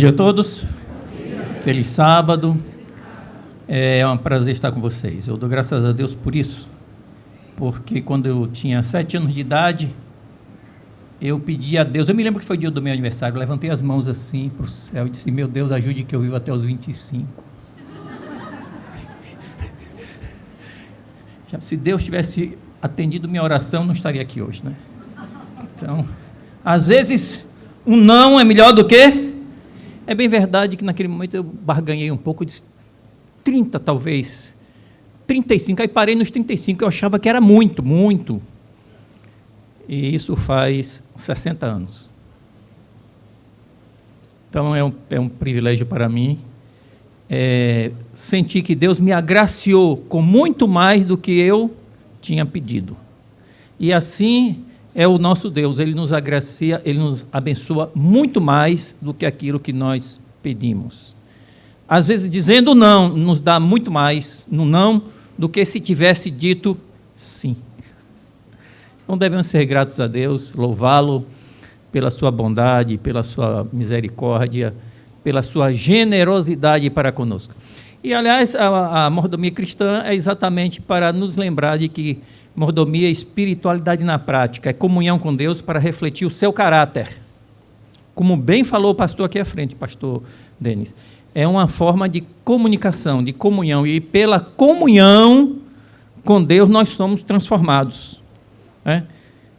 dia a todos. Feliz sábado. É um prazer estar com vocês. Eu dou graças a Deus por isso, porque quando eu tinha 7 anos de idade, eu pedi a Deus, eu me lembro que foi o dia do meu aniversário, eu levantei as mãos assim para o céu e disse: meu Deus, ajude que eu vivo até os 25. Se Deus tivesse atendido minha oração, não estaria aqui hoje, né? Então, às vezes, um não é melhor do que... É bem verdade que naquele momento eu barganhei um pouco, disse 30 talvez, 35, aí parei nos 35, eu achava que era muito, muito. E isso faz 60 anos. Então é um privilégio para mim sentir que Deus me agraciou com muito mais do que eu tinha pedido. E assim é o nosso Deus, Ele nos agracia, Ele nos abençoa muito mais do que aquilo que nós pedimos. Às vezes, dizendo não, nos dá muito mais no não do que se tivesse dito sim. Então, devemos ser gratos a Deus, louvá-lo pela sua bondade, pela sua misericórdia, pela sua generosidade para conosco. E, aliás, a mordomia cristã é exatamente para nos lembrar de que mordomia é espiritualidade na prática, é comunhão com Deus para refletir o seu caráter. Como bem falou o pastor aqui à frente, pastor Denis, é uma forma de comunicação, de comunhão, e pela comunhão com Deus nós somos transformados.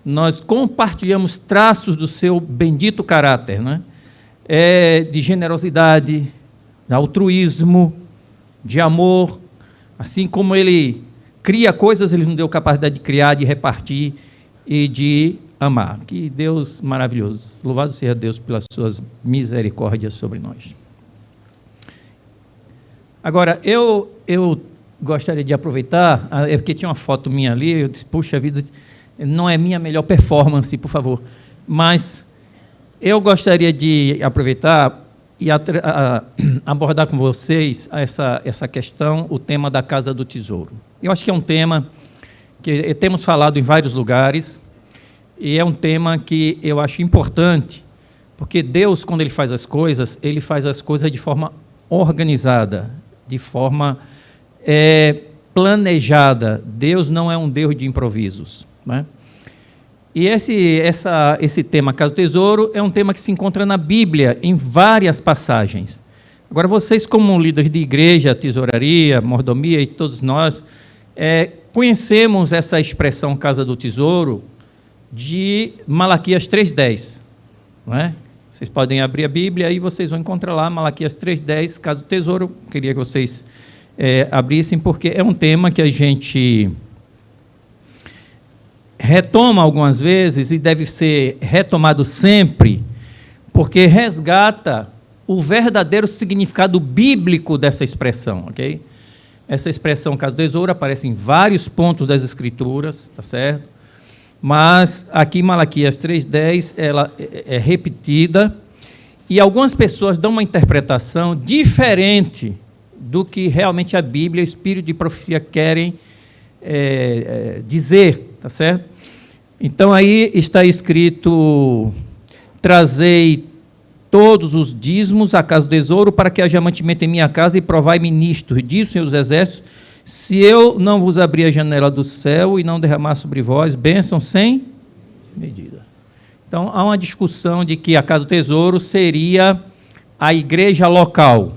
Nós compartilhamos traços do seu bendito caráter, de generosidade, de altruísmo, de amor, assim como Ele cria coisas, Ele nos deu capacidade de criar, de repartir e de amar. Que Deus maravilhoso. Louvado seja Deus pelas suas misericórdias sobre nós. Agora, eu gostaria de aproveitar, porque tinha uma foto minha ali, eu disse, puxa vida, não é minha melhor performance, por favor, mas eu gostaria de aproveitar e abordar com vocês essa questão, o tema da Casa do Tesouro. Eu acho que é um tema que temos falado em vários lugares, e é um tema que eu acho importante, porque Deus, quando Ele faz as coisas de forma organizada, de forma planejada. Deus não é um Deus de improvisos, E esse tema, Casa do Tesouro, é um tema que se encontra na Bíblia, em várias passagens. Agora, vocês, como líderes de igreja, tesouraria, mordomia, e todos nós, conhecemos essa expressão Casa do Tesouro de Malaquias 3:10, Vocês podem abrir a Bíblia e vocês vão encontrar lá Malaquias 3:10, Casa do Tesouro. Queria que vocês abrissem, porque é um tema que a gente retoma algumas vezes e deve ser retomado sempre, porque resgata o verdadeiro significado bíblico dessa expressão, ok? Essa expressão Casa do Tesouro aparece em vários pontos das Escrituras, tá certo? Mas aqui em Malaquias 3:10 ela é repetida e algumas pessoas dão uma interpretação diferente do que realmente a Bíblia e o Espírito de profecia querem dizer, tá certo? Então aí está escrito: trazei todos os dízimos à casa do tesouro, para que haja mantimento em minha casa, e provai-me nisto, diz o Senhor dos Exércitos, se eu não vos abrir a janela do céu e não derramar sobre vós bênção sem medida. Então há uma discussão de que a casa do tesouro seria a igreja local.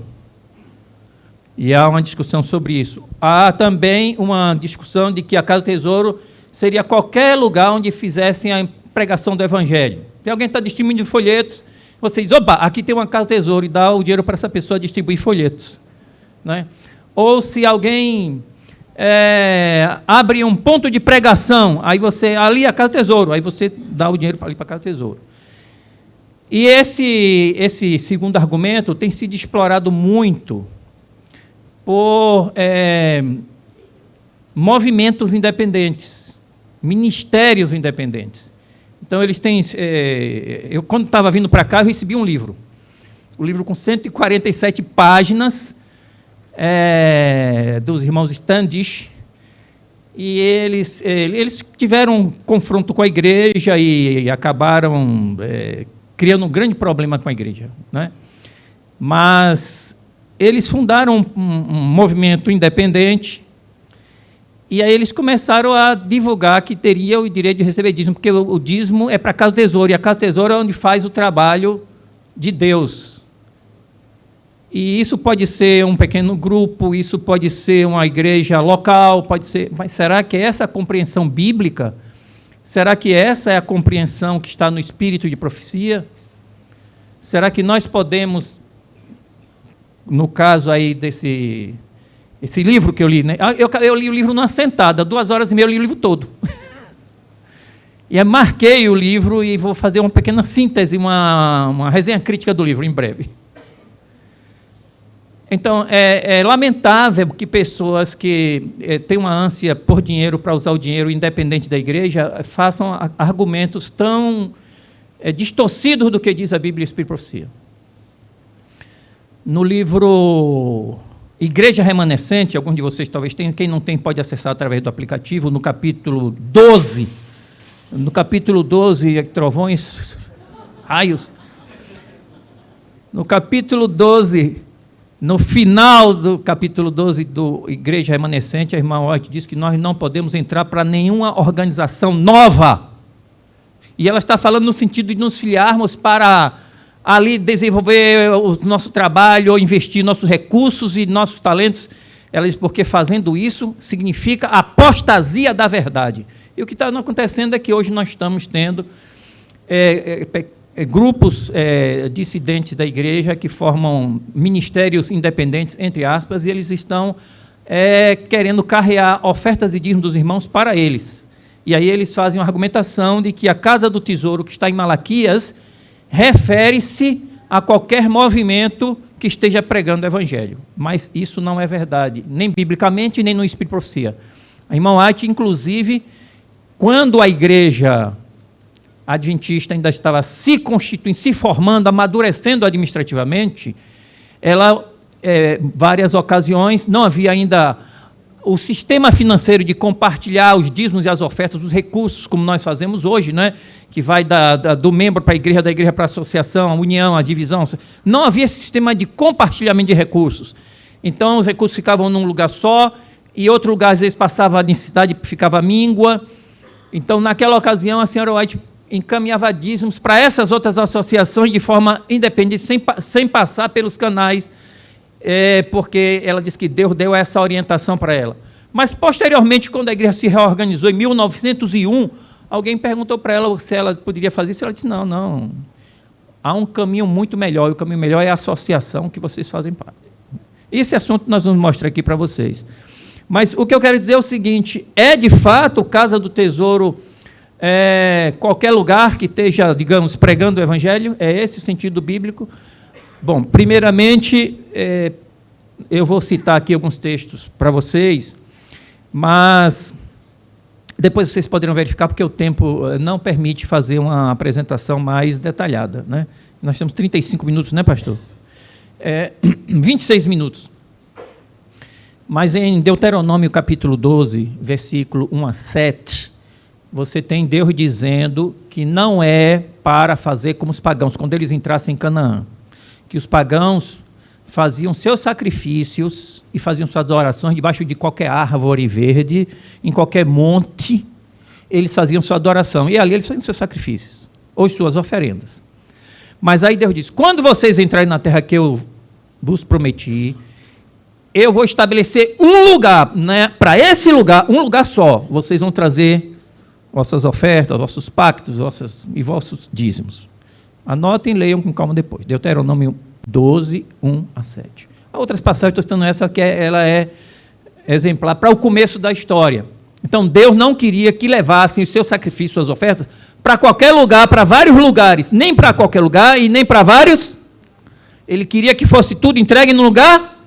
E há uma discussão sobre isso. Há também uma discussão de que a Casa do Tesouro seria qualquer lugar onde fizessem a pregação do Evangelho. Se alguém está distribuindo folhetos, você diz, opa, aqui tem uma Casa do Tesouro, e dá o dinheiro para essa pessoa distribuir folhetos. Ou se alguém abre um ponto de pregação, aí você, ali é a Casa do Tesouro, aí você dá o dinheiro para ali para a Casa do Tesouro. E esse segundo argumento tem sido explorado muito por movimentos independentes, ministérios independentes. Então, eles têm... eu, quando estava vindo para cá, eu recebi um livro com 147 páginas, dos irmãos Standish, e eles tiveram um confronto com a igreja e acabaram criando um grande problema com a igreja, Mas eles fundaram um movimento independente, e aí eles começaram a divulgar que teria o direito de receber dízimo, porque o dízimo é para a Casa do Tesouro, e a Casa do Tesouro é onde faz o trabalho de Deus. E isso pode ser um pequeno grupo, isso pode ser uma igreja local, pode ser, mas será que é essa a compreensão bíblica? Será que essa é a compreensão que está no espírito de profecia? Será que nós podemos, no caso aí esse livro que eu li, né? Eu li o livro numa sentada, 2h30 eu li o livro todo. E marquei o livro e vou fazer uma pequena síntese, uma resenha crítica do livro, em breve. Então, é lamentável que pessoas que têm uma ânsia por dinheiro, para usar o dinheiro independente da igreja, façam argumentos tão distorcidos do que diz a Bíblia e o Espírito e Profecia. No livro Igreja Remanescente, alguns de vocês talvez tenham, quem não tem pode acessar através do aplicativo, no capítulo 12, trovões, raios, no capítulo 12, no final do capítulo 12 do Igreja Remanescente, a irmã White diz que nós não podemos entrar para nenhuma organização nova. E ela está falando no sentido de nos filiarmos para ali desenvolver o nosso trabalho, ou investir nossos recursos e nossos talentos. Ela diz, porque fazendo isso significa apostasia da verdade. E o que está acontecendo é que hoje nós estamos tendo grupos dissidentes da igreja que formam ministérios independentes, entre aspas, e eles estão querendo carrear ofertas e dízimos dos irmãos para eles. E aí eles fazem uma argumentação de que a casa do tesouro que está em Malaquias refere-se a qualquer movimento que esteja pregando o evangelho. Mas isso não é verdade, nem biblicamente, nem no Espírito de Profecia. A irmã White, inclusive, quando a igreja adventista ainda estava se constituindo, se formando, amadurecendo administrativamente, ela, várias ocasiões, não havia ainda o sistema financeiro de compartilhar os dízimos e as ofertas, os recursos, como nós fazemos hoje, né? Que vai do membro para a igreja, da igreja para a associação, a união, a divisão. Não havia esse sistema de compartilhamento de recursos. Então, os recursos ficavam num lugar só, e outro lugar, às vezes, passava a necessidade, ficava míngua. Então, naquela ocasião, a senhora White encaminhava dízimos para essas outras associações de forma independente, sem passar pelos canais, porque ela disse que Deus deu essa orientação para ela. Mas, posteriormente, quando a igreja se reorganizou, em 1901, alguém perguntou para ela se ela poderia fazer isso, ela disse, não, há um caminho muito melhor, e o caminho melhor é a associação que vocês fazem parte. Esse assunto nós vamos mostrar aqui para vocês. Mas o que eu quero dizer é o seguinte, de fato, Casa do Tesouro, qualquer lugar que esteja, digamos, pregando o Evangelho, é esse o sentido bíblico? Bom, primeiramente, eu vou citar aqui alguns textos para vocês, mas depois vocês poderão verificar, porque o tempo não permite fazer uma apresentação mais detalhada, né? Nós temos 35 minutos, né, pastor? 26 minutos. Mas em Deuteronômio capítulo 12, versículo 1 a 7, você tem Deus dizendo que não é para fazer como os pagãos, quando eles entrassem em Canaã, que os pagãos faziam seus sacrifícios e faziam suas orações debaixo de qualquer árvore verde, em qualquer monte, eles faziam sua adoração, e ali eles faziam seus sacrifícios, ou suas oferendas. Mas aí Deus diz, quando vocês entrarem na terra que eu vos prometi, eu vou estabelecer um lugar, né, para esse lugar, um lugar só, vocês vão trazer vossas ofertas, vossos pactos e vossos dízimos. Anotem e leiam com calma depois. Deuteronômio 12, 1 a 7. Há outras passagens, estou citando essa, que ela é exemplar para o começo da história. Então, Deus não queria que levassem os seus sacrifícios, suas ofertas, para qualquer lugar, para vários lugares. Nem para qualquer lugar e nem para vários. Ele queria que fosse tudo entregue num lugar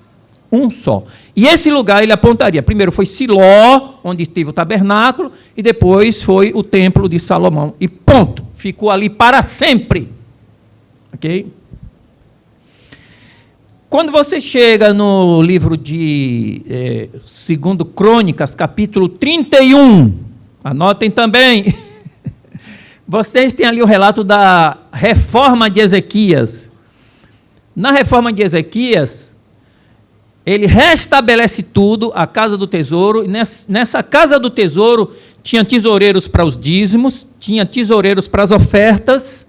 um só. E esse lugar ele apontaria. Primeiro foi Siló, onde esteve o tabernáculo, e depois foi o templo de Salomão. E ponto. Ficou ali para sempre. Ok? Quando você chega no livro de 2 Crônicas, capítulo 31, anotem também, vocês têm ali o relato da reforma de Ezequias. Na reforma de Ezequias, ele restabelece tudo, a casa do tesouro, e nessa casa do tesouro tinha tesoureiros para os dízimos, tinha tesoureiros para as ofertas,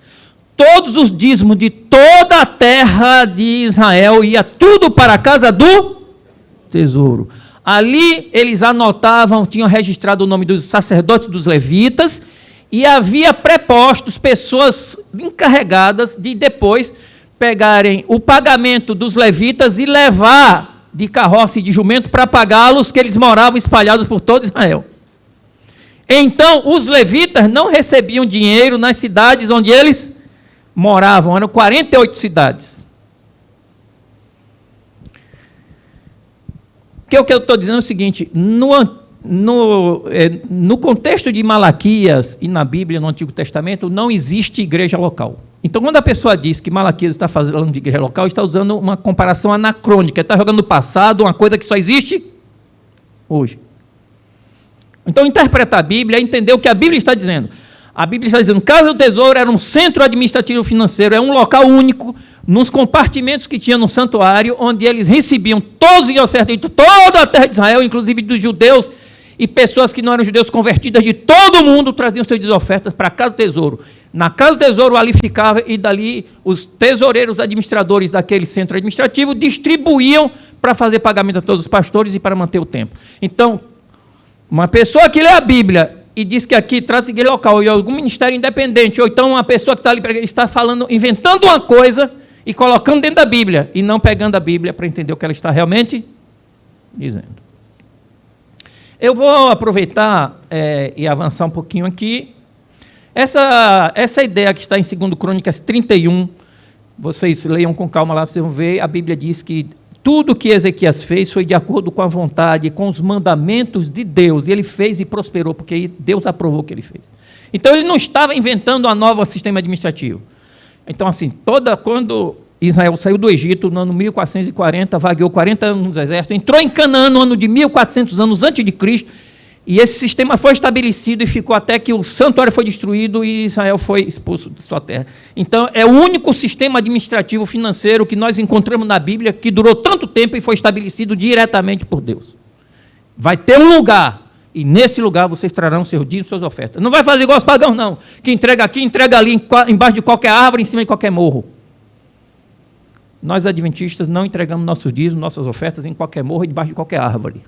todos os dízimos de toda a terra de Israel ia tudo para a casa do tesouro. Ali eles anotavam, tinham registrado o nome dos sacerdotes, dos levitas, e havia prepostos pessoas encarregadas de depois pegarem o pagamento dos levitas e levar de carroça e de jumento para pagá-los, que eles moravam espalhados por todo Israel. Então, os levitas não recebiam dinheiro nas cidades onde eles moravam, eram 48 cidades. O que eu estou dizendo é o seguinte, no contexto de Malaquias e na Bíblia, no Antigo Testamento, não existe igreja local. Então, quando a pessoa diz que Malaquias está falando de igreja local, está usando uma comparação anacrônica, está jogando no passado uma coisa que só existe hoje. Então, interpretar a Bíblia é entender o que a Bíblia está dizendo. A Bíblia está dizendo que Casa do Tesouro era um centro administrativo financeiro, é um local único, nos compartimentos que tinha no santuário, onde eles recebiam todos os ofertas de toda a terra de Israel, inclusive dos judeus, e pessoas que não eram judeus convertidas de todo o mundo traziam suas ofertas para a Casa do Tesouro. Na Casa do Tesouro ali ficava, e dali os tesoureiros administradores daquele centro administrativo distribuíam para fazer pagamento a todos os pastores e para manter o templo. Então, uma pessoa que lê a Bíblia e diz que aqui trata-se de igreja local e algum ministério independente, ou então uma pessoa que está ali está falando, inventando uma coisa e colocando dentro da Bíblia, e não pegando a Bíblia para entender o que ela está realmente dizendo. Eu vou aproveitar e avançar um pouquinho aqui. Essa ideia que está em 2 Crônicas 31, vocês leiam com calma lá, vocês vão ver, a Bíblia diz que tudo que Ezequias fez foi de acordo com a vontade, com os mandamentos de Deus, e ele fez e prosperou, porque Deus aprovou o que ele fez. Então, ele não estava inventando um novo sistema administrativo. Então, assim, quando Israel saiu do Egito, no ano 1440, vagueou 40 anos no deserto, entrou em Canaã no ano de 1400 anos antes de Cristo, e esse sistema foi estabelecido e ficou até que o santuário foi destruído e Israel foi expulso de sua terra. Então, é o único sistema administrativo financeiro que nós encontramos na Bíblia que durou tanto tempo e foi estabelecido diretamente por Deus. Vai ter um lugar, e nesse lugar vocês trarão seus dízimos e suas ofertas. Não vai fazer igual os pagãos, não, que entrega aqui, entrega ali, embaixo de qualquer árvore, em cima de qualquer morro. Nós, adventistas, não entregamos nossos dízimos, nossas ofertas em qualquer morro e debaixo de qualquer árvore.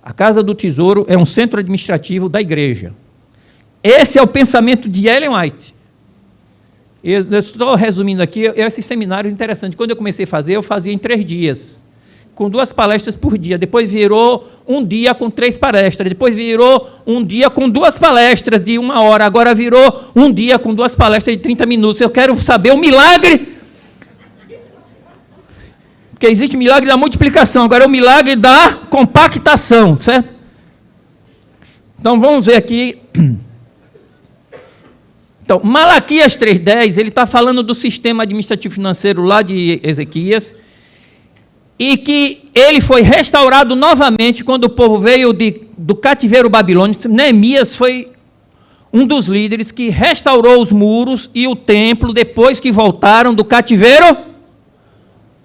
A Casa do Tesouro é um centro administrativo da igreja. Esse é o pensamento de Ellen White. Eu estou resumindo aqui, esses seminários interessantes. Quando eu comecei a fazer, eu fazia em 3 dias, com 2 palestras por dia. Depois virou um dia com 3 palestras. Depois virou um dia com 2 palestras de 1 hora. Agora virou um dia com 2 palestras de 30 minutos. Eu quero saber o milagre, porque existe o milagre da multiplicação, agora é o milagre da compactação, certo? Então, vamos ver aqui. Então, Malaquias 3,10, ele está falando do sistema administrativo financeiro lá de Ezequias, e que ele foi restaurado novamente quando o povo veio do cativeiro babilônico. Neemias foi um dos líderes que restaurou os muros e o templo depois que voltaram do cativeiro,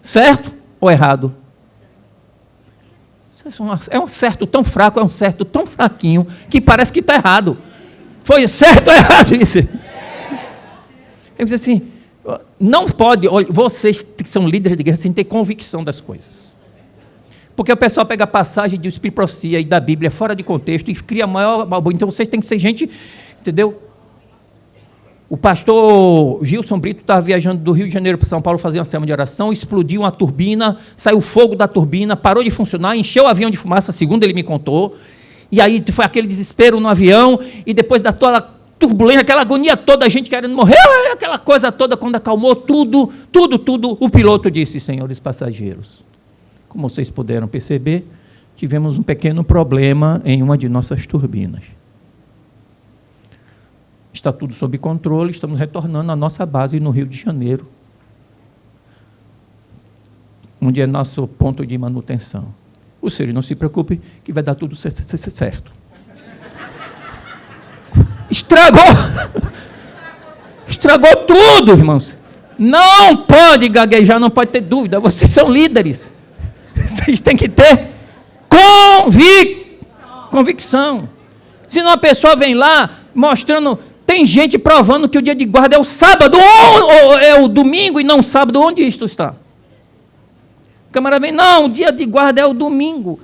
certo? Ou errado? É um certo tão fraco, é um certo tão fraquinho, que parece que está errado. Foi certo ou errado isso? Eu disse assim, não pode, vocês que são líderes de igreja, sem ter convicção das coisas. Porque o pessoal pega a passagem de Espírito Profecia e da Bíblia fora de contexto e cria maior balbúrdia. Então vocês têm que ser gente, entendeu? O pastor Gilson Brito estava viajando do Rio de Janeiro para São Paulo fazer uma semana de oração, explodiu uma turbina, saiu fogo da turbina, parou de funcionar, encheu o avião de fumaça, segundo ele me contou, e aí foi aquele desespero no avião, e depois da toda turbulência, aquela agonia toda, a gente querendo morrer, aquela coisa toda, quando acalmou tudo, o piloto disse: senhores passageiros, como vocês puderam perceber, tivemos um pequeno problema em uma de nossas turbinas. Está tudo sob controle, estamos retornando à nossa base no Rio de Janeiro, onde é nosso ponto de manutenção. O senhor não se preocupe, que vai dar tudo certo. Estragou tudo, irmãos. Não pode gaguejar, não pode ter dúvida. Vocês são líderes. Vocês têm que ter convicção. Senão a pessoa vem lá mostrando... Tem gente provando que o dia de guarda é o sábado ou é o domingo e não o sábado. Onde isto está? O camarada vem, não, o dia de guarda é o domingo.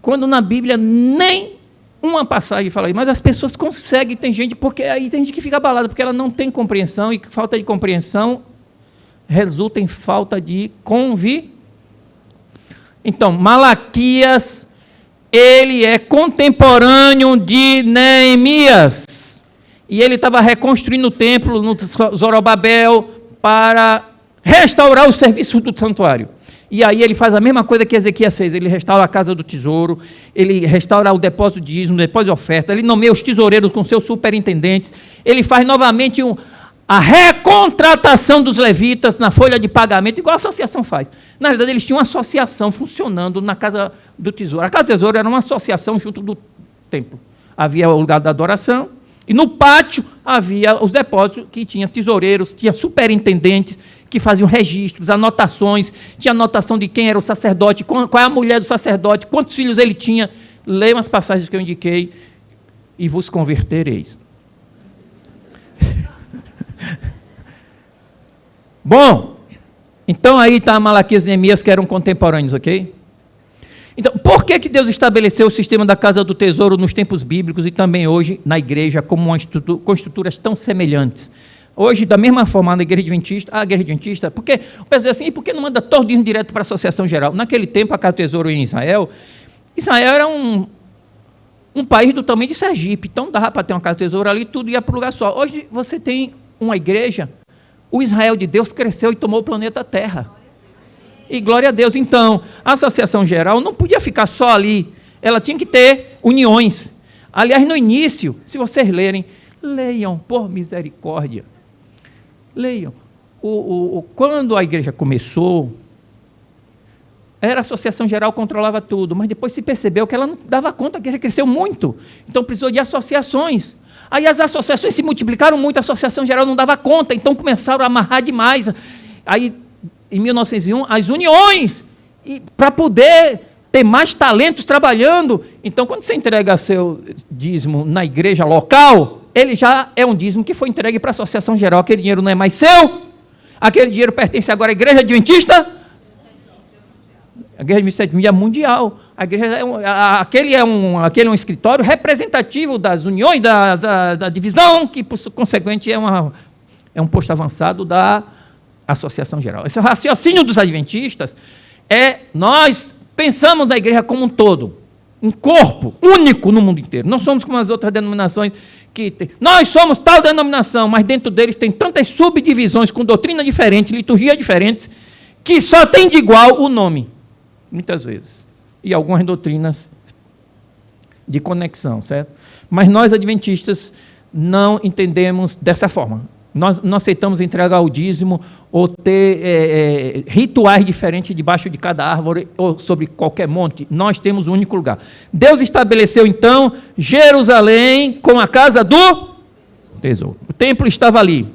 Quando na Bíblia nem uma passagem fala isso. Mas as pessoas conseguem, tem gente, porque aí tem gente que fica abalada, porque ela não tem compreensão, e falta de compreensão resulta em falta de Então, Malaquias, ele é contemporâneo de Neemias. E ele estava reconstruindo o templo no Zorobabel para restaurar o serviço do santuário. E aí ele faz a mesma coisa que Ezequias fez, ele restaura a casa do tesouro, ele restaura o depósito de dízimo, o depósito de oferta, ele nomeia os tesoureiros com seus superintendentes, ele faz novamente a recontratação dos levitas na folha de pagamento, igual a associação faz. Na realidade, eles tinham uma associação funcionando na casa do tesouro. A casa do tesouro era uma associação junto do templo. Havia o lugar da adoração, e no pátio havia os depósitos que tinha tesoureiros, tinha superintendentes que faziam registros, anotações, tinha anotação de quem era o sacerdote, qual é a mulher do sacerdote, quantos filhos ele tinha. Leiam as passagens que eu indiquei e vos convertereis. Bom, então aí está Malaquias e Neemias, que eram contemporâneos, ok? Então, por que Deus estabeleceu o sistema da casa do tesouro nos tempos bíblicos e também hoje na igreja com estruturas tão semelhantes? Hoje, da mesma forma, na igreja adventista, porque o pessoal diz assim, por que não manda todo o dinheiro direto para a associação geral? Naquele tempo, a casa do tesouro em Israel era um país do tamanho de Sergipe, então dava para ter uma casa do tesouro ali, tudo ia para o lugar só. Hoje você tem uma igreja, o Israel de Deus cresceu e tomou o planeta Terra. E glória a Deus. Então, a associação geral não podia ficar só ali, ela tinha que ter uniões. Aliás, no início, se vocês leiam por misericórdia, leiam. Quando a igreja começou, a associação geral controlava tudo, mas depois se percebeu que ela não dava conta, a igreja cresceu muito, então precisou de associações. Aí as associações se multiplicaram muito, a associação geral não dava conta, então começaram a amarrar demais. Aí, em 1901, as uniões, para poder ter mais talentos trabalhando. Então, quando você entrega seu dízimo na igreja local, ele já é um dízimo que foi entregue para a associação geral, aquele dinheiro não é mais seu, aquele dinheiro pertence agora à igreja adventista, a igreja adventista é mundial, a igreja aquele é um escritório representativo das uniões, da divisão, que por consequente é um posto avançado da associação geral. Esse raciocínio dos adventistas nós pensamos na igreja como um todo, um corpo único no mundo inteiro. Não somos como as outras denominações nós somos tal denominação, mas dentro deles tem tantas subdivisões com doutrina diferente, liturgia diferentes, que só tem de igual o nome, muitas vezes. E algumas doutrinas de conexão, certo? Mas nós adventistas não entendemos dessa forma. Nós não aceitamos entregar o dízimo ou ter rituais diferentes debaixo de cada árvore ou sobre qualquer monte. Nós temos um único lugar. Deus estabeleceu, então, Jerusalém com a casa do tesouro. O templo estava ali.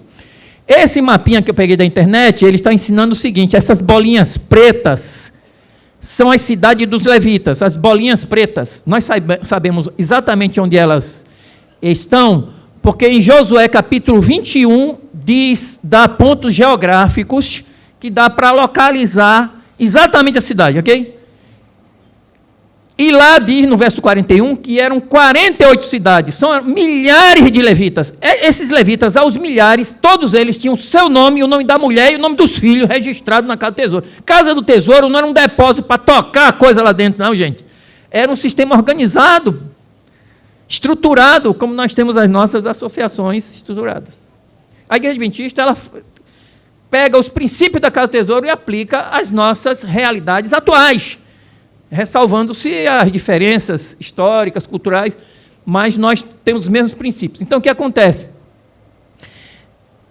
Esse mapinha que eu peguei da internet, ele está ensinando o seguinte, essas bolinhas pretas são as cidades dos levitas. As bolinhas pretas, nós sabemos exatamente onde elas estão, porque em Josué capítulo 21, dá pontos geográficos que dá para localizar exatamente a cidade, ok? E lá diz no verso 41 que eram 48 cidades, são milhares de levitas. Esses levitas, aos milhares, todos eles tinham o seu nome, o nome da mulher e o nome dos filhos registrado na casa do tesouro. Casa do tesouro não era um depósito para tocar a coisa lá dentro, não, gente. Era um sistema organizado, estruturado, como nós temos as nossas associações estruturadas. A igreja adventista, ela pega os princípios da Casa do Tesouro e aplica às nossas realidades atuais, ressalvando-se as diferenças históricas, culturais, mas nós temos os mesmos princípios. Então, o que acontece?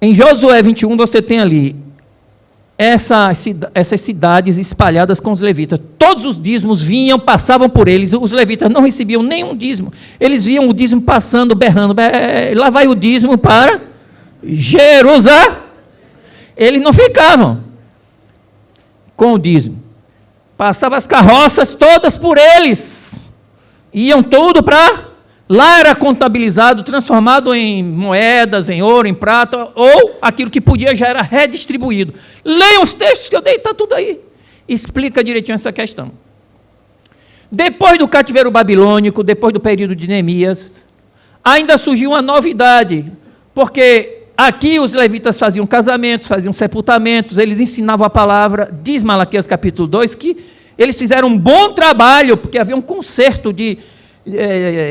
Em Josué 21, você tem ali essas cidades espalhadas com os levitas. Todos os dízimos passavam por eles, os levitas não recebiam nenhum dízimo, eles viam o dízimo passando, berrando, lá vai o dízimo para Jerusalém. eles não ficavam com o dízimo. Passavam as carroças todas por eles. Iam tudo para... Lá era contabilizado, transformado em moedas, em ouro, em prata, ou aquilo que podia já era redistribuído. Leiam os textos que eu dei, está tudo aí. Explica direitinho essa questão. Depois do cativeiro babilônico, depois do período de Neemias, ainda surgiu uma novidade, porque aqui os levitas faziam casamentos, faziam sepultamentos, eles ensinavam a palavra, diz Malaquias capítulo 2, que eles fizeram um bom trabalho, porque havia um concerto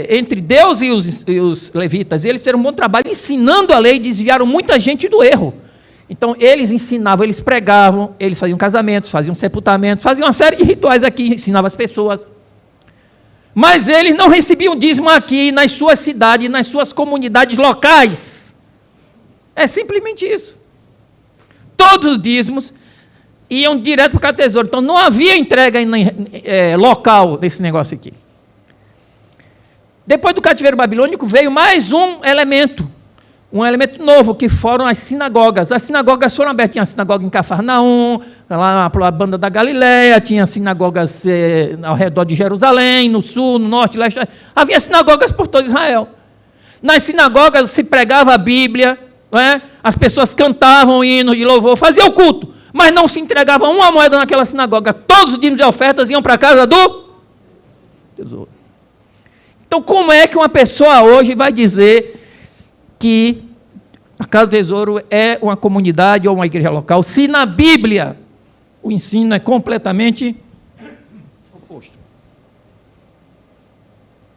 entre Deus e os levitas, eles fizeram um bom trabalho ensinando a lei e desviaram muita gente do erro. Então, eles ensinavam, eles pregavam, eles faziam casamentos, faziam sepultamentos, faziam uma série de rituais aqui, ensinavam as pessoas. Mas eles não recebiam dízimo aqui, nas suas cidades, nas suas comunidades locais. É simplesmente isso. Todos os dízimos iam direto para o tesouro. Então, não havia entrega local desse negócio aqui. Depois do cativeiro babilônico, veio mais um elemento novo, que foram as sinagogas. As sinagogas foram abertas, tinha a sinagoga em Cafarnaum, lá a banda da Galileia, tinha sinagogas ao redor de Jerusalém, no sul, no norte, leste. Havia sinagogas por todo Israel. Nas sinagogas se pregava a Bíblia, não é? As pessoas cantavam hinos de louvor, faziam o culto, mas não se entregava uma moeda naquela sinagoga. Todos os dízimos e ofertas iam para a casa do tesouro. Então, como é que uma pessoa hoje vai dizer que a Casa do Tesouro é uma comunidade ou uma igreja local, se na Bíblia o ensino é completamente oposto?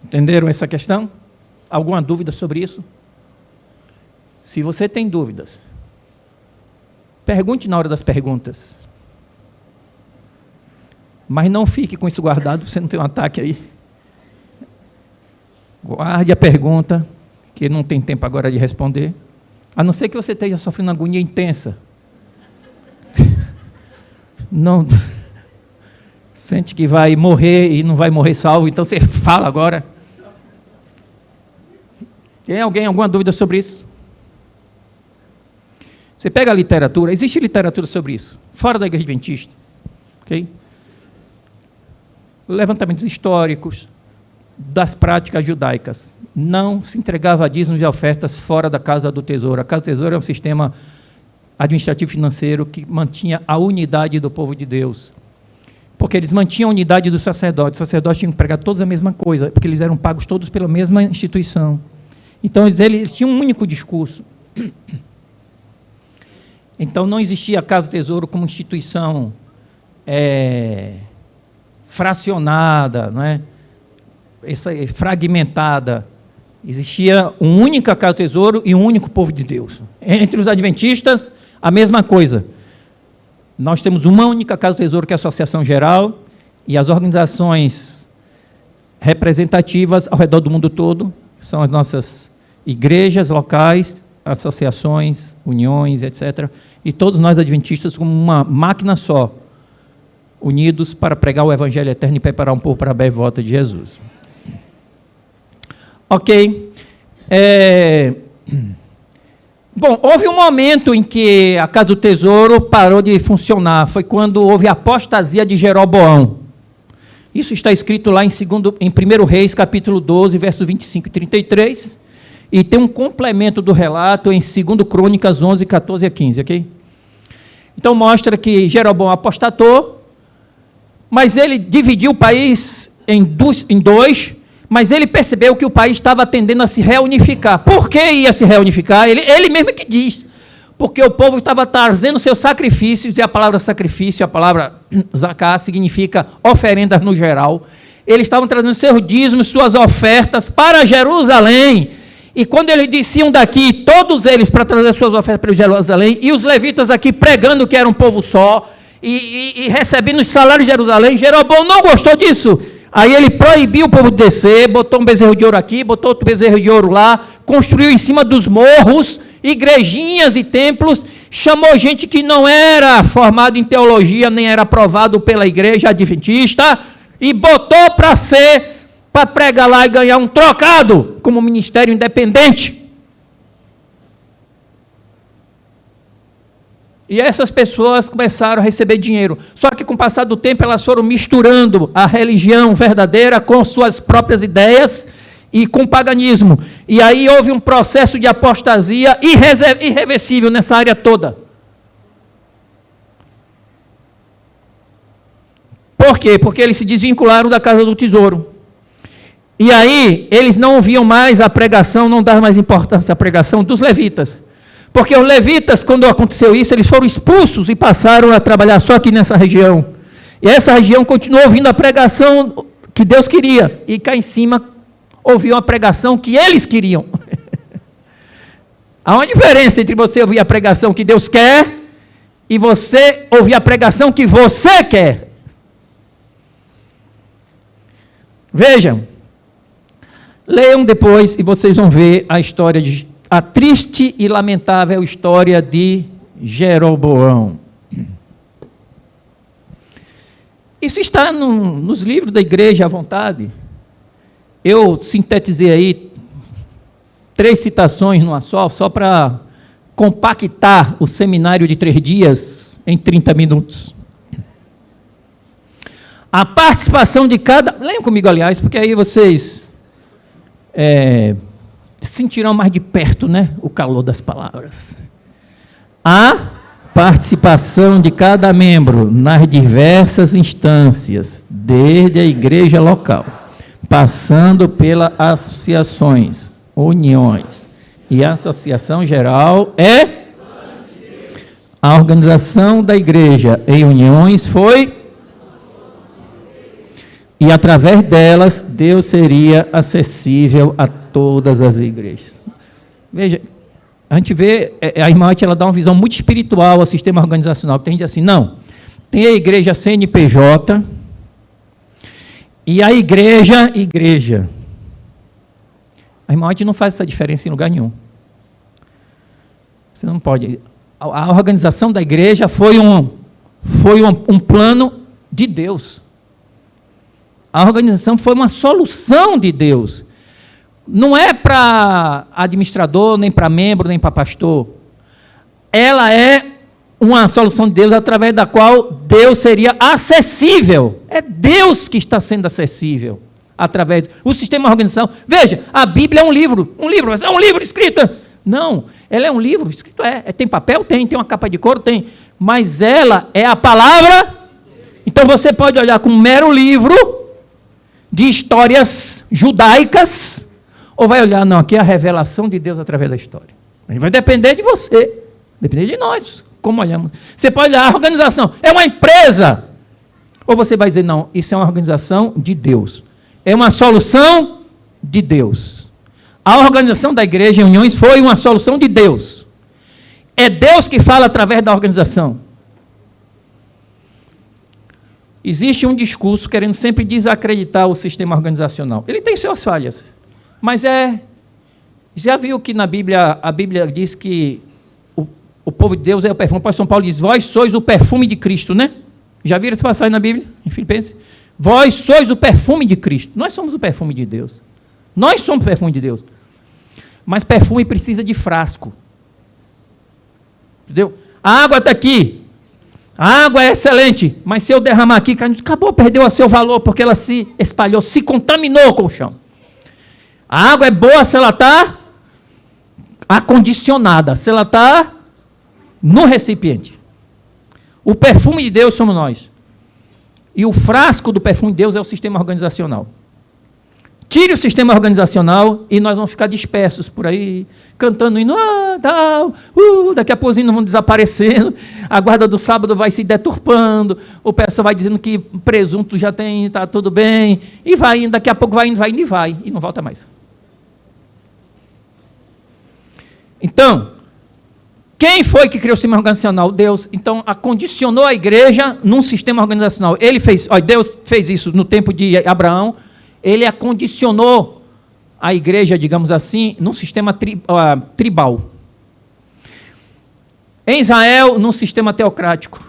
Entenderam essa questão? Alguma dúvida sobre isso? Se você tem dúvidas, pergunte na hora das perguntas. Mas não fique com isso guardado, para você não ter um ataque aí. Guarde a pergunta, que não tem tempo agora de responder, a não ser que você esteja sofrendo agonia intensa. Não sente que vai morrer e não vai morrer salvo, então você fala agora. Tem alguma dúvida sobre isso? Você pega a literatura, existe literatura sobre isso, fora da igreja adventista, ok? Levantamentos históricos das práticas judaicas. Não se entregava dízimos e ofertas fora da Casa do Tesouro. A Casa do Tesouro é um sistema administrativo financeiro que mantinha a unidade do povo de Deus. Porque eles mantinham a unidade dos sacerdotes. Os sacerdotes tinham que pregar todos a mesma coisa, porque eles eram pagos todos pela mesma instituição. Então, eles tinham um único discurso. Então, não existia a Casa do Tesouro como instituição fracionada, não é? Fragmentada. Existia uma única Casa do Tesouro e um único povo de Deus. Entre os adventistas, a mesma coisa. Nós temos uma única Casa do Tesouro, que é a Associação Geral, e as organizações representativas ao redor do mundo todo são as nossas igrejas locais, associações, uniões, etc. E todos nós adventistas como uma máquina só, unidos para pregar o Evangelho eterno e preparar um povo para a breve volta de Jesus. Ok. Bom, houve um momento em que a Casa do Tesouro parou de funcionar. Foi quando houve a apostasia de Jeroboão. Isso está escrito lá em 1 Reis, capítulo 12, versos 25 e 33. E tem um complemento do relato em 2 Crônicas 11, 14 a 15, ok? Então mostra que Jeroboão apostatou, mas ele dividiu o país em dois, mas ele percebeu que o país estava tendendo a se reunificar. Por que ia se reunificar? Ele mesmo que diz. Porque o povo estava trazendo seus sacrifícios, e a palavra sacrifício, a palavra zacá, significa oferendas no geral. Eles estavam trazendo seus dízimos, suas ofertas para Jerusalém. E quando eles desciam daqui, todos eles para trazer suas ofertas para Jerusalém, e os levitas aqui pregando que era um povo só, e recebendo os salários de Jerusalém, Jeroboão não gostou disso. Aí ele proibiu o povo de descer, botou um bezerro de ouro aqui, botou outro bezerro de ouro lá, construiu em cima dos morros, igrejinhas e templos, chamou gente que não era formado em teologia, nem era aprovado pela igreja adventista, e botou para pregar lá e ganhar um trocado, como ministério independente. E essas pessoas começaram a receber dinheiro. Só que com o passar do tempo elas foram misturando a religião verdadeira com suas próprias ideias e com o paganismo. E aí houve um processo de apostasia irreversível nessa área toda. Por quê? Porque eles se desvincularam da casa do tesouro. E aí eles não ouviam mais a pregação, não davam mais importância à pregação dos levitas. Porque os levitas, quando aconteceu isso, eles foram expulsos e passaram a trabalhar só aqui nessa região. E essa região continuou ouvindo a pregação que Deus queria. E cá em cima ouviam a pregação que eles queriam. Há uma diferença entre você ouvir a pregação que Deus quer e você ouvir a pregação que você quer. Vejam. Leiam depois e vocês vão ver a triste e lamentável história de Jeroboão. Isso está nos livros da igreja à vontade. Eu sintetizei aí 3 citações numa só para compactar o seminário de 3 dias em 30 minutos. A participação de cada... Leiam comigo, aliás, porque aí vocês sentirão mais de perto, né, o calor das palavras. A participação de cada membro nas diversas instâncias, desde a igreja local, passando pelas associações, uniões e a associação geral a organização da igreja em uniões e através delas Deus seria acessível a todas as igrejas. Veja, a gente vê, a irmã ela dá uma visão muito espiritual ao sistema organizacional, que tem gente assim, não, tem a igreja CNPJ e a igreja. A irmã não faz essa diferença em lugar nenhum. Você não pode. A organização da igreja foi um plano de Deus. A organização foi uma solução de Deus. Não é para administrador, nem para membro, nem para pastor. Ela é uma solução de Deus através da qual Deus seria acessível. É Deus que está sendo acessível através do sistema de organização. Veja, a Bíblia é um livro, mas é um livro escrito. Não, ela é um livro escrito, tem papel, tem uma capa de couro, tem, mas ela é a palavra. Então você pode olhar como um mero livro de histórias judaicas, ou vai olhar, não, aqui é a revelação de Deus através da história. Vai depender de você, depender de nós, como olhamos. Você pode olhar, a organização é uma empresa, ou você vai dizer, não, isso é uma organização de Deus, é uma solução de Deus. A organização da igreja em uniões foi uma solução de Deus. É Deus que fala através da organização. Existe um discurso querendo sempre desacreditar o sistema organizacional. Ele tem suas falhas, mas já viu que na Bíblia, a Bíblia diz que o povo de Deus é o perfume. O apóstolo São Paulo diz, vós sois o perfume de Cristo, né? Já viram essa passagem na Bíblia, em Filipenses? Vós sois o perfume de Cristo. Nós somos o perfume de Deus. Nós somos o perfume de Deus. Mas perfume precisa de frasco. Entendeu? A água está aqui. A água é excelente, mas se eu derramar aqui, acabou, perdeu o seu valor, porque ela se espalhou, se contaminou com o chão. A água é boa se ela está acondicionada, se ela está no recipiente. O perfume de Deus somos nós. E o frasco do perfume de Deus é o sistema organizacional. Tire o sistema organizacional e nós vamos ficar dispersos por aí, cantando hino, daqui a pouco os hinos vão desaparecendo, a guarda do sábado vai se deturpando, o pessoal vai dizendo que presunto já tem, está tudo bem, e vai indo, daqui a pouco vai indo, e não volta mais. Então, quem foi que criou o sistema organizacional? Deus. Então, acondicionou a igreja num sistema organizacional. Deus fez isso no tempo de Abraão. Ele acondicionou a igreja, digamos assim, num sistema tribal. Em Israel, num sistema teocrático.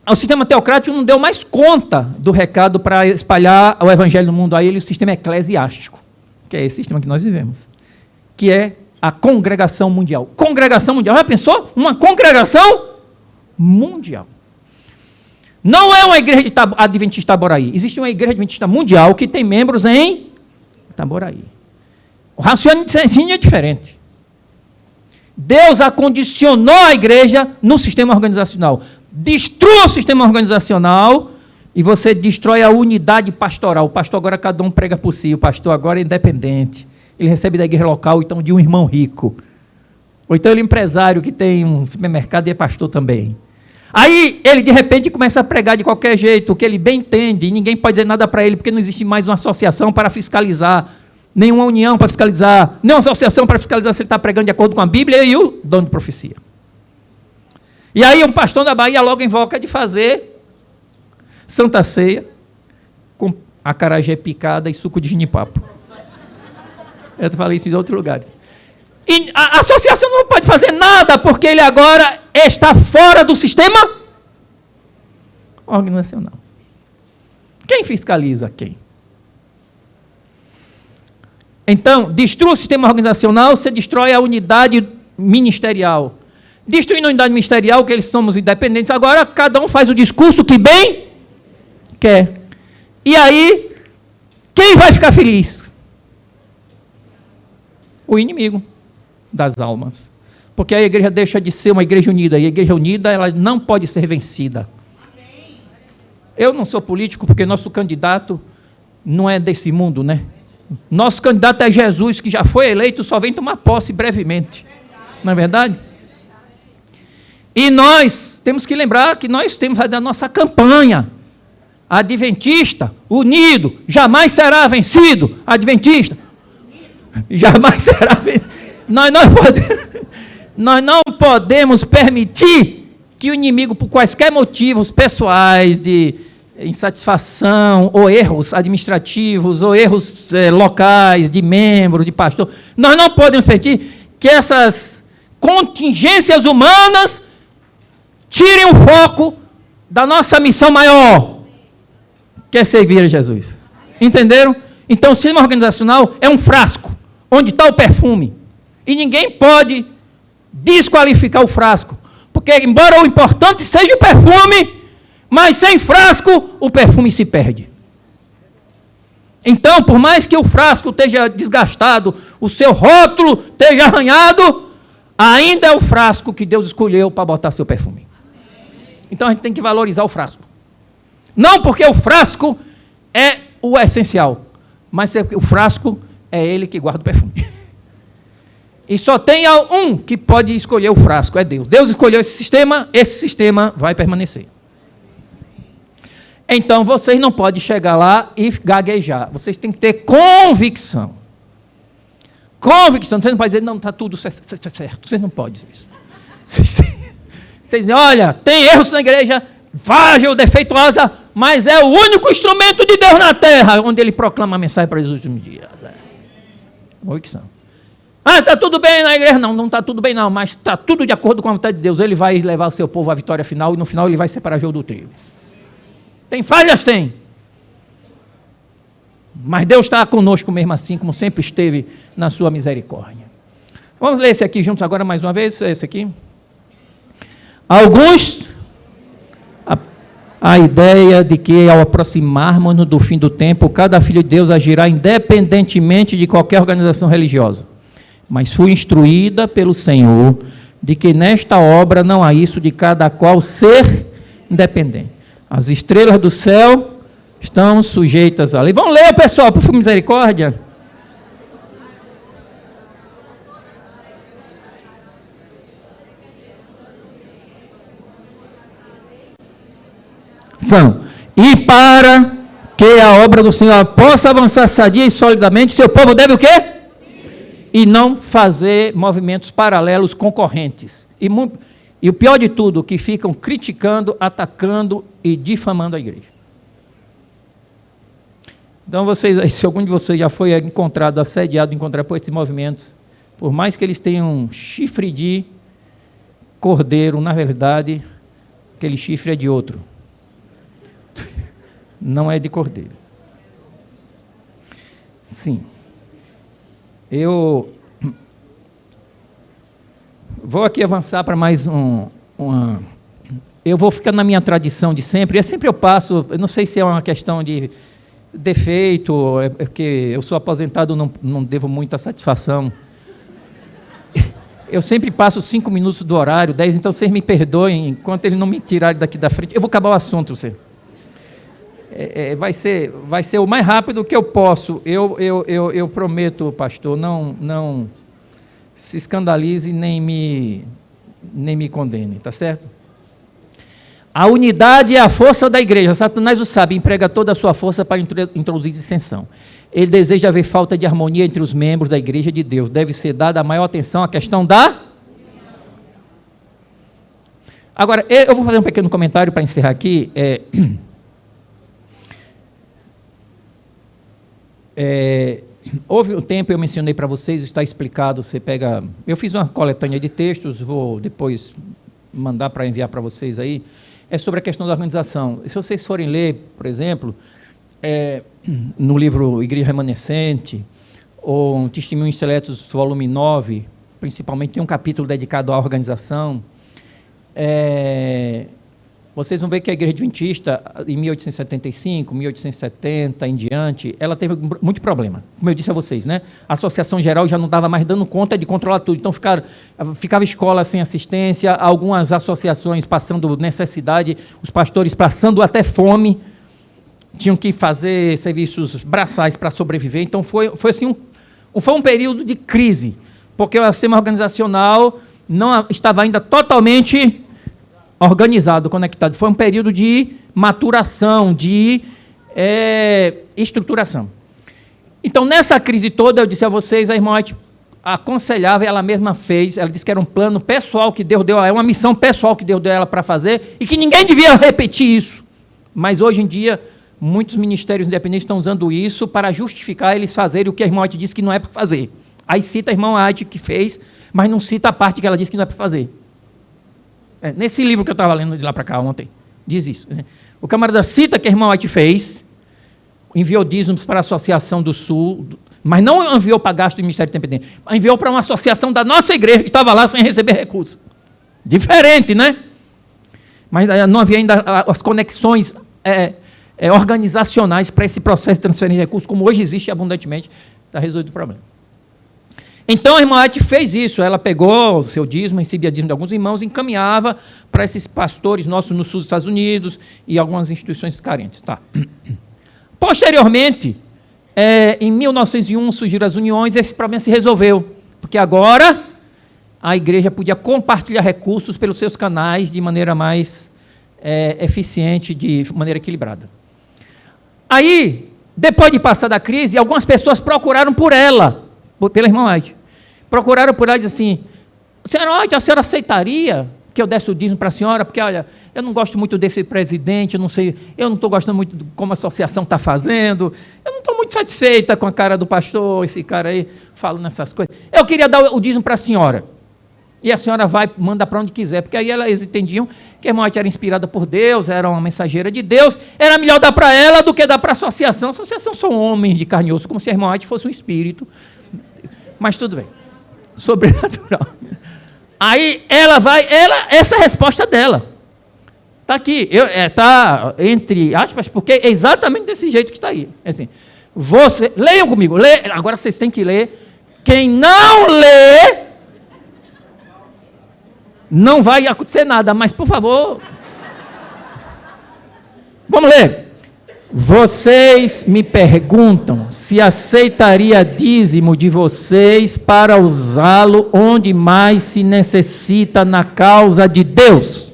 O sistema teocrático não deu mais conta do recado para espalhar o evangelho no mundo. Aí o sistema eclesiástico, que é esse sistema que nós vivemos, que é a congregação mundial. Congregação mundial, já pensou? Uma congregação mundial. Não é uma igreja de adventista Itaboraí. Existe uma igreja adventista mundial que tem membros em Itaboraí. O raciocínio é diferente. Deus acondicionou a igreja no sistema organizacional. Destrua o sistema organizacional e você destrói a unidade pastoral. O pastor agora, cada um prega por si. O pastor agora é independente. Ele recebe da igreja local, então, de um irmão rico. Ou então ele é empresário que tem um supermercado e é pastor também. Aí ele, de repente, começa a pregar de qualquer jeito, o que ele bem entende, e ninguém pode dizer nada para ele, porque não existe mais uma associação para fiscalizar, nenhuma união para fiscalizar, nenhuma associação para fiscalizar se ele está pregando de acordo com a Bíblia e o dono de profecia. E aí um pastor da Bahia logo invoca de fazer Santa Ceia com acarajé picada e suco de genipapo. Eu falei isso em outros lugares. E a associação não pode fazer nada, porque ele agora está fora do sistema organizacional. Quem fiscaliza quem? Então, destrua o sistema organizacional, você destrói a unidade ministerial. Destruindo a unidade ministerial, que eles somos independentes, agora cada um faz o discurso que bem quer. E aí, quem vai ficar feliz? O inimigo das almas. Porque a igreja deixa de ser uma igreja unida, e a igreja unida ela não pode ser vencida. Eu não sou político, porque nosso candidato não é desse mundo, né? Nosso candidato é Jesus, que já foi eleito, só vem tomar posse brevemente. Não é verdade? E nós temos que lembrar que nós temos a nossa campanha. Adventista, unido, jamais será vencido. Adventista, jamais será vencido. Nós não podemos permitir que o inimigo, por quaisquer motivos pessoais, de insatisfação, ou erros administrativos, ou erros locais, de membro, de pastor, nós não podemos permitir que essas contingências humanas tirem o foco da nossa missão maior, que é servir a Jesus. Entenderam? Então, o sistema organizacional é um frasco, onde está o perfume. E ninguém pode desqualificar o frasco. Porque, embora o importante seja o perfume, mas sem frasco, o perfume se perde. Então, por mais que o frasco esteja desgastado, o seu rótulo esteja arranhado, ainda é o frasco que Deus escolheu para botar seu perfume. Então, a gente tem que valorizar o frasco. Não porque o frasco é o essencial, mas o frasco é ele que guarda o perfume. E só tem um que pode escolher o frasco, é Deus. Deus escolheu esse sistema vai permanecer. Então, vocês não podem chegar lá e gaguejar. Vocês têm que ter convicção. Convicção. Vocês não podem dizer, não, está tudo certo. Vocês não podem dizer isso. Vocês dizem, olha, tem erros na igreja, frágil, defeituosa, mas é o único instrumento de Deus na terra, onde ele proclama a mensagem para os últimos dias. Convicção. Ah, está tudo bem na igreja? Não, não está tudo bem não, mas está tudo de acordo com a vontade de Deus. Ele vai levar o seu povo à vitória final e no final ele vai separar jogo do trigo. Tem falhas? Tem. Mas Deus está conosco mesmo assim, como sempre esteve na sua misericórdia. Vamos ler esse aqui juntos agora mais uma vez, esse aqui. Alguns, a ideia de que ao aproximarmos-nos do fim do tempo, cada filho de Deus agirá independentemente de qualquer organização religiosa. Mas fui instruída pelo Senhor de que nesta obra não há isso de cada qual ser independente. As estrelas do céu estão sujeitas à lei. Vamos ler, pessoal, por misericórdia. E para que a obra do Senhor possa avançar sadia e solidamente, seu povo deve o quê? E não fazer movimentos paralelos concorrentes. E o pior de tudo, que ficam criticando, atacando e difamando a igreja. Então, se algum de vocês já foi encontrado, assediado, encontrado por esses movimentos, por mais que eles tenham um chifre de cordeiro, na verdade, aquele chifre é de outro. Não é de cordeiro. Sim. Vou aqui avançar para mais uma... Eu vou ficar na minha tradição de sempre, eu passo, eu não sei se é uma questão de defeito, é porque eu sou aposentado, não devo muita satisfação. Eu sempre passo 5 minutos do horário, 10, então vocês me perdoem, enquanto eles não me tirarem daqui da frente, eu vou acabar o assunto, você. Vai ser o mais rápido que eu posso. Eu prometo, pastor, não se escandalize nem me condene, tá certo? A unidade é a força da igreja. Satanás o sabe, emprega toda a sua força para introduzir dissensão. Ele deseja ver falta de harmonia entre os membros da igreja de Deus. Deve ser dada a maior atenção à questão da... Agora, eu vou fazer um pequeno comentário para encerrar aqui. Houve um tempo, eu mencionei para vocês, está explicado, você pega... Eu fiz uma coletânea de textos, vou depois mandar para enviar para vocês aí. É sobre a questão da organização. Se vocês forem ler, por exemplo, no livro Igreja Remanescente, ou Testemunhos Seletos, volume 9, principalmente tem um capítulo dedicado à organização, vocês vão ver que a Igreja Adventista, em 1875, 1870 em diante, ela teve muito problema. Como eu disse a vocês, né? A Associação Geral já não dava mais dando conta de controlar tudo. Então, ficava escola sem assistência, algumas associações passando necessidade, os pastores passando até fome, tinham que fazer serviços braçais para sobreviver. Então, foi um período de crise, porque o sistema organizacional não estava ainda totalmente organizado, conectado. Foi um período de maturação, de estruturação. Então, nessa crise toda, eu disse a vocês, a irmã White aconselhava, ela mesma fez, ela disse que era um plano pessoal que Deus deu a ela, uma missão pessoal que Deus deu a ela para fazer, e que ninguém devia repetir isso. Mas, hoje em dia, muitos ministérios independentes estão usando isso para justificar eles fazerem o que a irmã White disse que não é para fazer. Aí cita a irmã White que fez, mas não cita a parte que ela disse que não é para fazer. Nesse livro que eu estava lendo de lá para cá ontem, diz isso. O camarada cita que a irmã White fez, enviou dízimos para a Associação do Sul, mas não enviou para gasto do Ministério Independente, enviou para uma associação da nossa igreja que estava lá sem receber recursos. Diferente, né? Mas não havia ainda as conexões organizacionais para esse processo de transferência de recursos, como hoje existe abundantemente, está resolvido o problema. Então, a irmã White fez isso, ela pegou o seu dízimo, recebia dízimo de alguns irmãos, encaminhava para esses pastores nossos no sul dos Estados Unidos e algumas instituições carentes. Tá. Posteriormente, em 1901, surgiram as uniões e esse problema se resolveu, porque agora a igreja podia compartilhar recursos pelos seus canais de maneira mais eficiente, de maneira equilibrada. Aí, depois de passar da crise, algumas pessoas procuraram por ela, pela irmã White. Procuraram por ela e disseram assim, senhora White, a senhora aceitaria que eu desse o dízimo para a senhora? Porque, olha, eu não gosto muito desse presidente, eu não estou gostando muito de como a associação está fazendo, eu não estou muito satisfeita com a cara do pastor, esse cara aí, falando essas coisas. Eu queria dar o dízimo para a senhora. E a senhora vai, manda para onde quiser, porque aí elas entendiam que a irmã White era inspirada por Deus, era uma mensageira de Deus, era melhor dar para ela do que dar para a associação. A associação são homens de carne e osso, como se a irmã White fosse um espírito. Mas tudo bem. Sobrenatural. Aí essa é a resposta dela. Está aqui. Está entre aspas, porque é exatamente desse jeito que está aí. É assim, leiam comigo. Agora vocês têm que ler. Quem não lê, não vai acontecer nada. Mas, por favor, vamos ler. Vocês me perguntam se aceitaria dízimo de vocês para usá-lo onde mais se necessita na causa de Deus.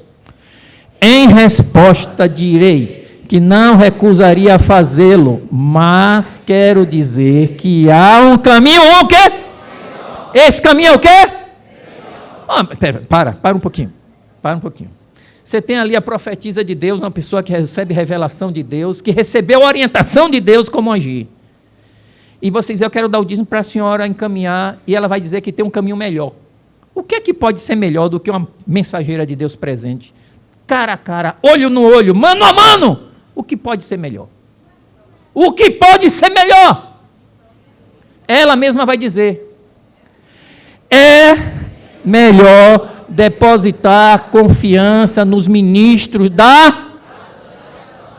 Em resposta direi que não recusaria fazê-lo, mas quero dizer que há um caminho, o quê? Esse caminho é o quê? Para um pouquinho. Você tem ali a profetisa de Deus, uma pessoa que recebe revelação de Deus, que recebeu a orientação de Deus como agir. E você diz, eu quero dar o dízimo para a senhora encaminhar, e ela vai dizer que tem um caminho melhor. O que é que pode ser melhor do que uma mensageira de Deus presente? Cara a cara, olho no olho, mano a mano. O que pode ser melhor? O que pode ser melhor? Ela mesma vai dizer, melhor depositar confiança nos ministros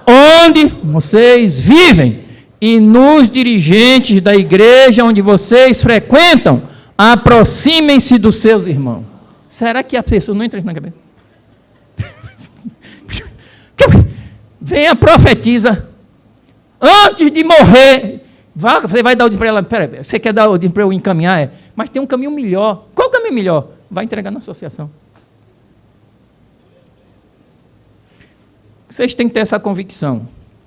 onde vocês vivem e nos dirigentes da igreja onde vocês frequentam. Aproximem-se dos seus irmãos. Será que a pessoa não entra na cabeça? Venha, profetiza. Antes de morrer, você vai dar o dinheiro para ela. Peraí, você quer dar o dinheiro para eu encaminhar? Mas tem um caminho melhor. Qual o caminho melhor? Vai entregar na associação. Vocês têm que ter essa convicção.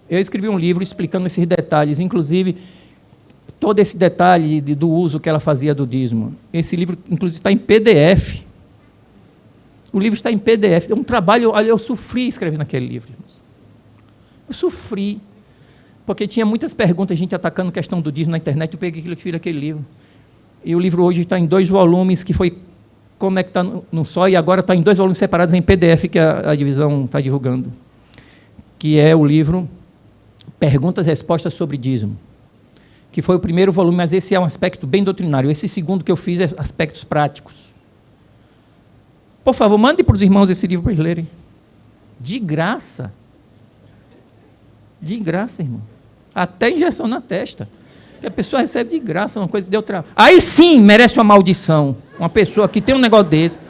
Eu escrevi um livro explicando esses detalhes, inclusive todo esse detalhe do uso que ela fazia do dízimo. Esse livro, inclusive, está em PDF. O livro está em PDF. É um trabalho, olha, eu sofri escrevendo aquele livro. Eu sofri, porque tinha muitas perguntas, gente atacando a questão do dízimo na internet, eu peguei aquilo que fiz aquele livro. E o livro hoje está em 2 volumes, que foi conectado num só, e agora está em 2 volumes separados em PDF, que a divisão está divulgando. Que é o livro Perguntas e Respostas sobre Dízimo, que foi o primeiro volume, mas esse é um aspecto bem doutrinário. Esse segundo que eu fiz é aspectos práticos. Por favor, mande para os irmãos esse livro para eles lerem. De graça. De graça, irmão. Até injeção na testa. Que a pessoa recebe de graça, uma coisa que deu trabalho. Aí sim merece uma maldição. Uma pessoa que tem um negócio desse,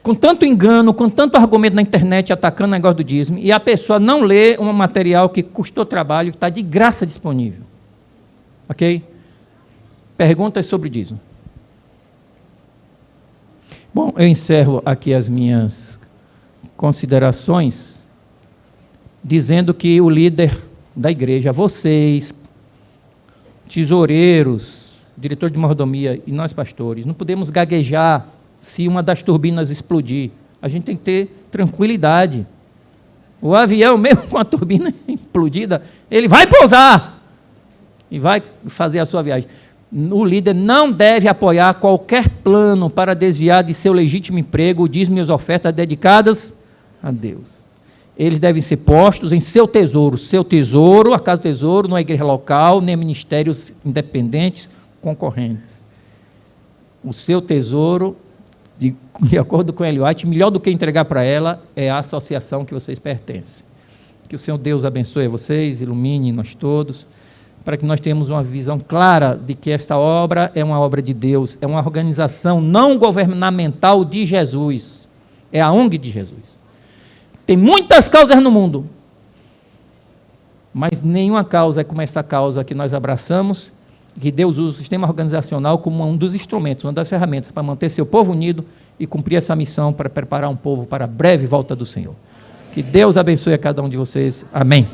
com tanto engano, com tanto argumento na internet atacando o negócio do dízimo, e a pessoa não lê um material que custou trabalho, que está de graça disponível. Ok? Perguntas sobre dízimo. Bom, eu encerro aqui as minhas considerações dizendo que o líder da igreja, vocês, tesoureiros, diretor de mordomia e nós pastores, não podemos gaguejar se uma das turbinas explodir. A gente tem que ter tranquilidade. O avião, mesmo com a turbina explodida, ele vai pousar e vai fazer a sua viagem. O líder não deve apoiar qualquer plano para desviar de seu legítimo emprego o dízimo e as ofertas dedicadas a Deus. Eles devem ser postos em seu tesouro, a casa do tesouro, não é igreja local, nem ministérios independentes concorrentes. O seu tesouro, de acordo com Ellen White, melhor do que entregar para ela é a associação que vocês pertencem. Que o Senhor Deus abençoe vocês, ilumine nós todos, para que nós tenhamos uma visão clara de que esta obra é uma obra de Deus, é uma organização não governamental de Jesus, é a ONG de Jesus. Tem muitas causas no mundo, mas nenhuma causa é como essa causa que nós abraçamos, que Deus usa o sistema organizacional como um dos instrumentos, uma das ferramentas para manter seu povo unido e cumprir essa missão para preparar um povo para a breve volta do Senhor. Que Deus abençoe a cada um de vocês. Amém.